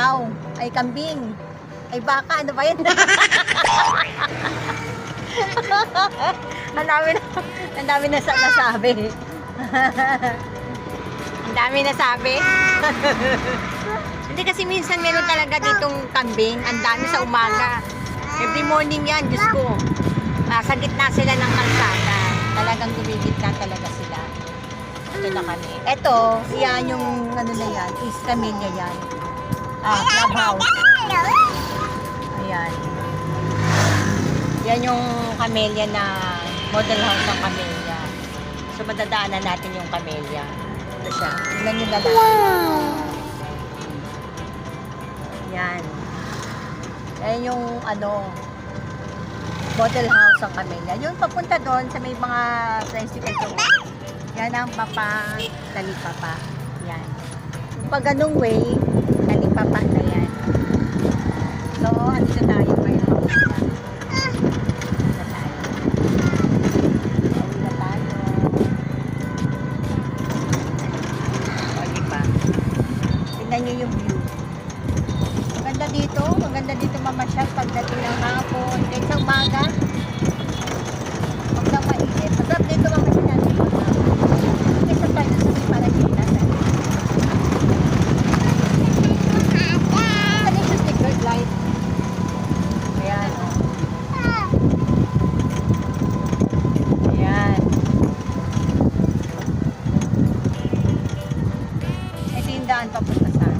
kalabaw, ay kambing, ay baka, ano ba yan? Ang dami na nasabi. Ang dami nasabi. Hindi kasi minsan meron talaga ditong kambing, ang dami sa umaga. Every morning yan, Diyos ko. Sa gitna sila ng kalsada. Talagang gumigitna talaga sila. Ito na kami. Ito, yan yung ano na yan, East Camellia yan. Clubhouse. Ayan. Yan yung camellia na model house ng camellia. So madadaanan natin yung camellia. Ito siya. Tingnan nyo na lang. Yan. Yan yung ano, model house ng camellia. Yung papunta doon sa may mga tricycle doon. Yan ang talipapa. Yan. Yung pag ganung way, talipapa na yan. So, andito tayo ngayon. Tingnan nyo yung view. Maganda dito mamasyal pagdating ng hapon. Kahit sa umaga, huwag lang mainit. Masarap dito mamasyal natin. Kasi tayo sa para kita. Ano yung sticker light? Ayan. Ayan. Ito yung daan papunta sa akin.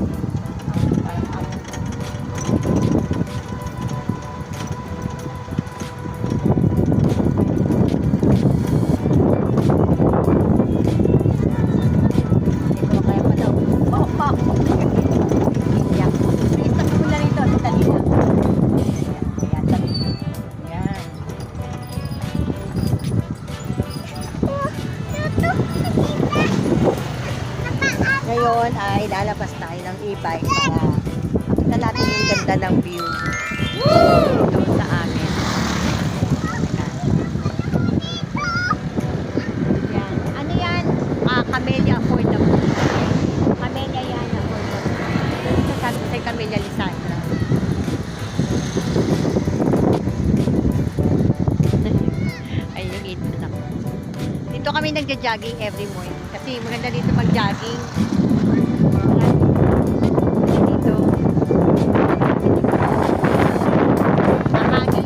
Ngayon ay lalabas tayo ng e-bike para makita natin yung ganda ng view dito sa amin. Yan. Ano yan? Camellia affordable. Camellia yan affordable. Ito sabi ko sa Camellia Lisandra. Ay, yung ito na. Dito kami nagja-jogging every morning. Kasi maganda dito mag-jogging. Dito. Mahangin.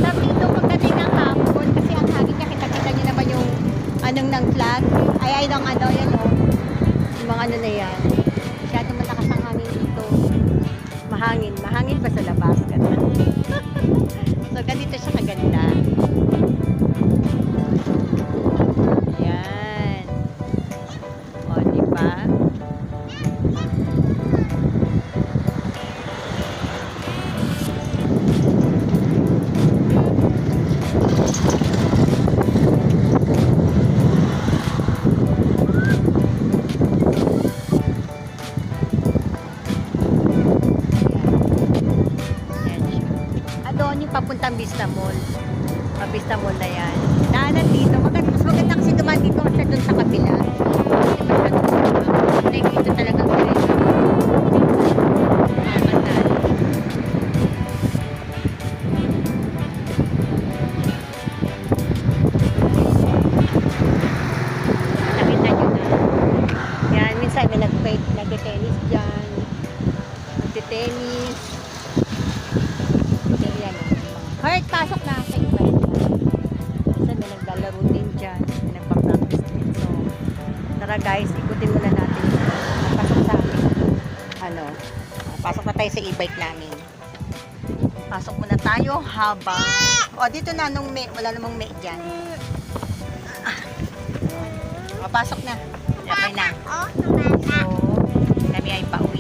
Sabi dito pagdating ng hapon, kasi ang hangin niya, kita-kita niyo naman yung anong ng flag. Ay, ng ano, yan o. Yung mga ano na yan. Masyado malakas ang hangin dito. Mahangin. Mahangin pa sa labas. So, ganito siya kaganda. Papuntang Vista Mall. Vista Mall na yan. Daanan dito. Mas maganda kasi dumaan dito kasi dun sa kabila. Kasi dito talagang diretso. Maganda. Nakita nyo na. Yan. Minsan may nagte-tennis dyan. Nagte-tennis. Alright, pasok na sa iba. Kasi may naglalaro din dyan. May nagpa-practice din. So, tara guys, ikutin muna natin. Pasok sa amin. Pasok na tayo sa e-bike namin. Pasok muna tayo habang... dito na nung may, wala namang may dyan. Pasok na. Okay na. So, kami ay pauwi.